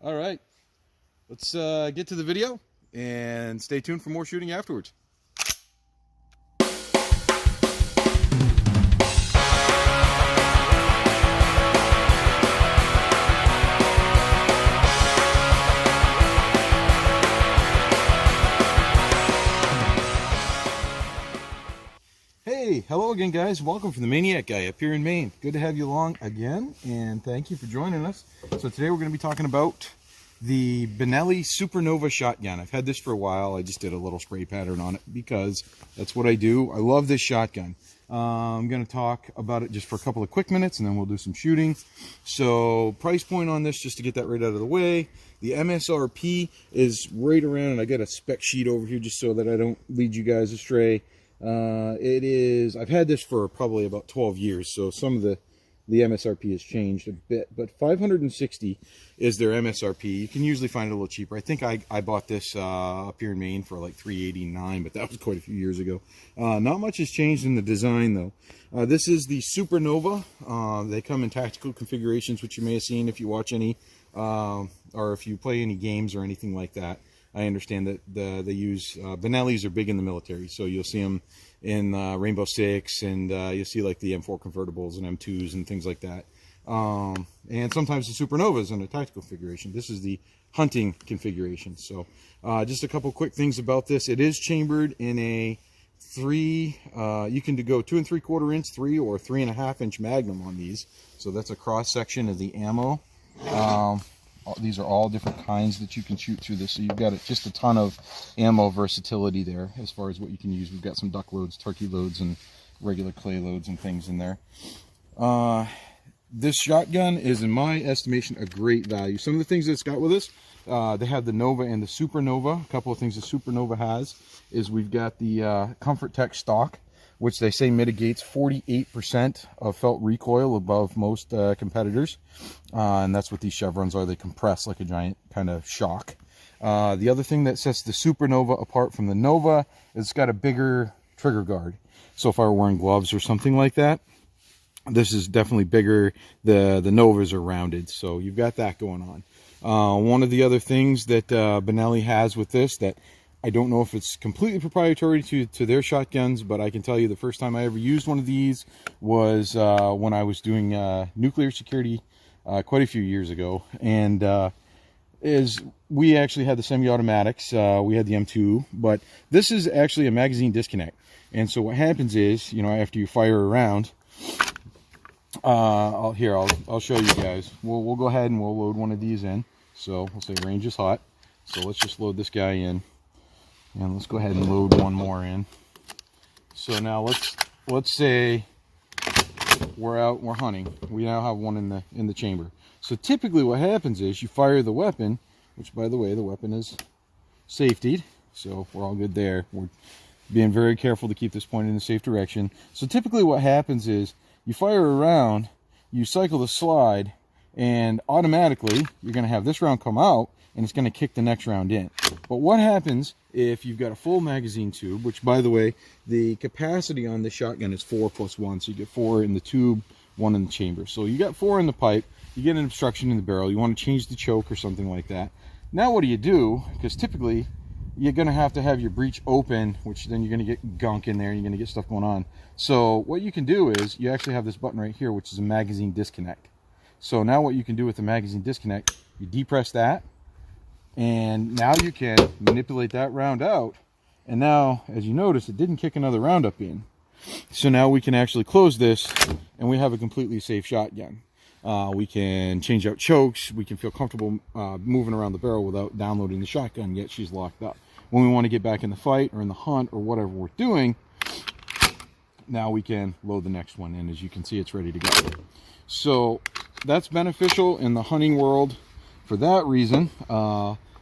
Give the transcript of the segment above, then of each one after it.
All right, let's get to the video and stay tuned for more shooting afterwards. Hey, hello again, guys. Welcome from the Maniac Guy up here in Maine. Good to have you along again, and thank you for joining us. So today we're going to be talking about the Benelli Super Nova shotgun. I've had this for a while. I just did a little spray pattern on it because that's what I do. I love this shotgun. I'm going to talk about it just for a couple of quick minutes, and then we'll do some shooting. So price point on this, just to get that right out of the way. The MSRP is right around, and I got a spec sheet over here just so that I don't lead you guys astray. I've had this for probably about 12 years, so some of the MSRP has changed a bit, but 560 is their MSRP. You can usually find it a little cheaper. I think I bought this up here in Maine for like $389, but that was quite a few years ago. Not much has changed in the design though. This is the Super Nova. They come in tactical configurations, which you may have seen if you watch any or if you play any games or anything like that. I understand that they use Benellis are big in the military, so you'll see them in Rainbow Six, and you'll see like the M4 convertibles and M2s and things like that. And sometimes the Super Novas in a tactical configuration. This is the hunting configuration. So just a couple quick things about this. It is chambered in a you can go 2 3/4 inch, 3 or 3.5 inch magnum on these. So that's a cross section of the ammo. These are all different kinds that you can shoot through this, so you've got just a ton of ammo versatility there as far as what you can use. We've got some duck loads, turkey loads, and regular clay loads and things in there. This shotgun is, in my estimation, a great value. Some of the things that it's got with us, they have the Nova and the Super Nova. A couple of things the Super Nova has is we've got the Comfort Tech stock, which they say mitigates 48% of felt recoil above most competitors. And that's what these chevrons are. They compress like a giant kind of shock. The other thing that sets the Super Nova apart from the Nova is it's got a bigger trigger guard. So if I were wearing gloves or something like that, this is definitely bigger. The Novas are rounded, so you've got that going on. One of the other things that Benelli has with this that I don't know if it's completely proprietary to their shotguns, but I can tell you the first time I ever used one of these was when I was doing nuclear security quite a few years ago. And we actually had the semi-automatics. We had the M2, but this is actually a magazine disconnect. And so what happens is, you know, after you fire around, I'll show you guys. We'll go ahead and we'll load one of these in. So we'll say range is hot. So let's just load this guy in. And let's go ahead and load one more in. So now let's say we're hunting. We now have one in the chamber. So typically what happens is you fire the weapon, which by the way, the weapon is safetied, so we're all good there. We're being very careful to keep this pointed in the safe direction. So typically what happens is you fire a round, you cycle the slide, and automatically you're going to have this round come out, and it's going to kick the next round in. But what happens if you've got a full magazine tube, which by the way, the capacity on this shotgun is 4 + 1. So you get 4 in the tube, 1 in the chamber. So you got 4 in the pipe, you get an obstruction in the barrel, you want to change the choke or something like that. Now what do you do? Because typically you're going to have your breech open, which then you're going to get gunk in there, and you're going to get stuff going on. So what you can do is you actually have this button right here, which is a magazine disconnect. So now what you can do with the magazine disconnect, you depress that, and now you can manipulate that round out. And now, as you notice, it didn't kick another round up in. So now we can actually close this, and we have a completely safe shotgun. We can change out chokes. We can feel comfortable moving around the barrel without downloading the shotgun, yet she's locked up. When we want to get back in the fight or in the hunt or whatever we're doing, now we can load the next one in. As you can see, it's ready to go. So that's beneficial in the hunting world for that reason.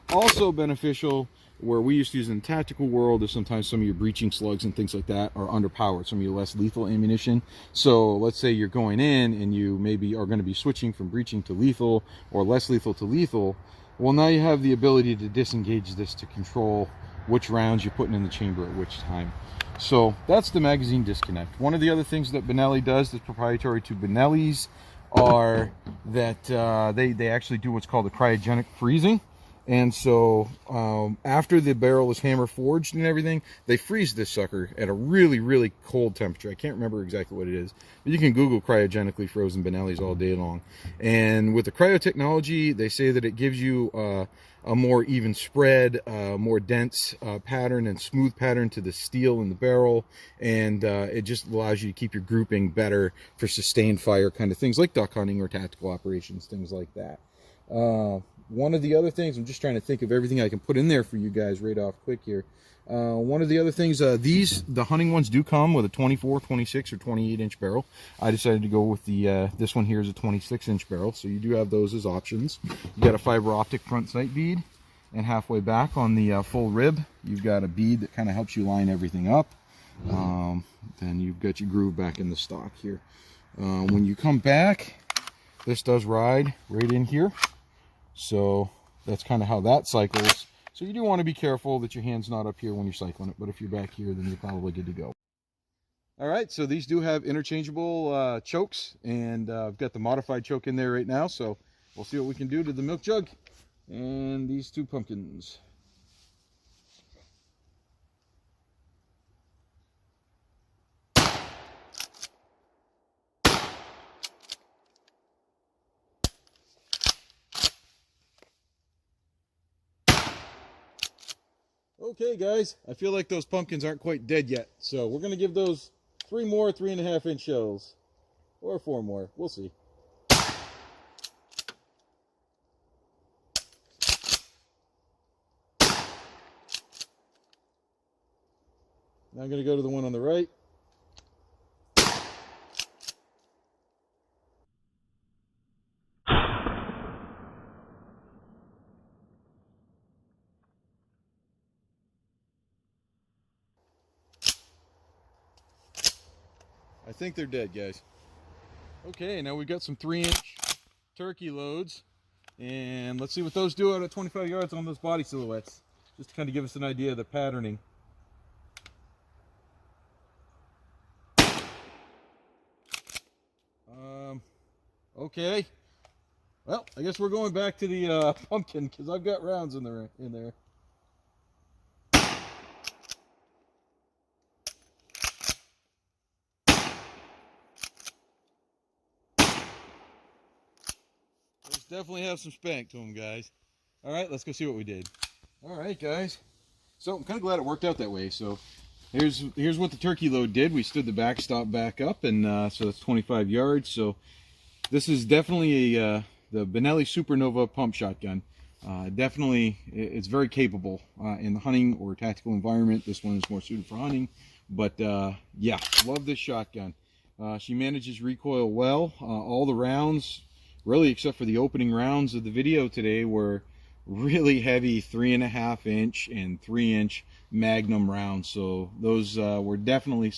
Also beneficial where we used to use in the tactical world is sometimes some of your breaching slugs and things like that are underpowered, some of your less lethal ammunition. So let's say you're going in and you maybe are going to be switching from breaching to lethal or less lethal to lethal. Well, now you have the ability to disengage this to control which rounds you're putting in the chamber at which time. So that's the magazine disconnect. One of the other things that Benelli does that's proprietary to Benelli's are that they actually do what's called a cryogenic freezing. And so after the barrel is hammer forged and everything, they freeze this sucker at a really, really cold temperature. I can't remember exactly what it is, but you can Google cryogenically frozen Benellis all day long. And with the cryo technology, they say that it gives you a more even spread, more dense pattern and smooth pattern to the steel in the barrel. And it just allows you to keep your grouping better for sustained fire kind of things like duck hunting or tactical operations, things like that. One of the other things, I'm just trying to think of everything I can put in there for you guys right off quick here. One of the other things, the hunting ones do come with a 24, 26, or 28 inch barrel. I decided to go with the this one here is a 26 inch barrel, so you do have those as options. You got a fiber optic front sight bead, and halfway back on the full rib, you've got a bead that kind of helps you line everything up. Then you've got your groove back in the stock here. When you come back, this does ride right in here. So that's kind of how that cycles. So you do want to be careful that your hand's not up here when you're cycling it, but if you're back here, then you're probably good to go. All right, so these do have interchangeable chokes, and I've got the modified choke in there right now, so we'll see what we can do to the milk jug and these two pumpkins. Okay guys, I feel like those pumpkins aren't quite dead yet, so we're going to give those 3 more 3.5 inch shells, or 4 more, we'll see. Now I'm going to go to the one on the right. I think they're dead, guys. Okay, now we've got some 3-inch turkey loads, and let's see what those do out at 25 yards on those body silhouettes, just to kind of give us an idea of the patterning. Okay, well, I guess we're going back to the pumpkin, because I've got rounds in there. Those definitely have some spank to them, guys. All right, let's go see what we did. All right, guys. So I'm kind of glad it worked out that way. So here's what the turkey load did. We stood the backstop back up, and so that's 25 yards. So this is definitely the Benelli Super Nova pump shotgun. Definitely, it's very capable in the hunting or tactical environment. This one is more suited for hunting, but yeah, love this shotgun. She manages recoil well. All the rounds, really except for the opening rounds of the video today, were really heavy 3.5 inch and 3-inch magnum rounds. So those were definitely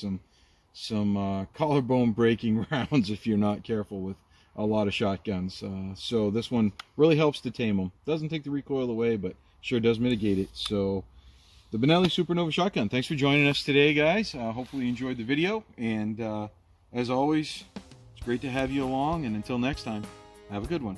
some collarbone breaking rounds if you're not careful with a lot of shotguns. So this one really helps to tame them. Doesn't take the recoil away, but sure does mitigate it. So the Benelli Super Nova shotgun. Thanks for joining us today, guys. Hopefully you enjoyed the video, and as always, it's great to have you along, and until next time, have a good one.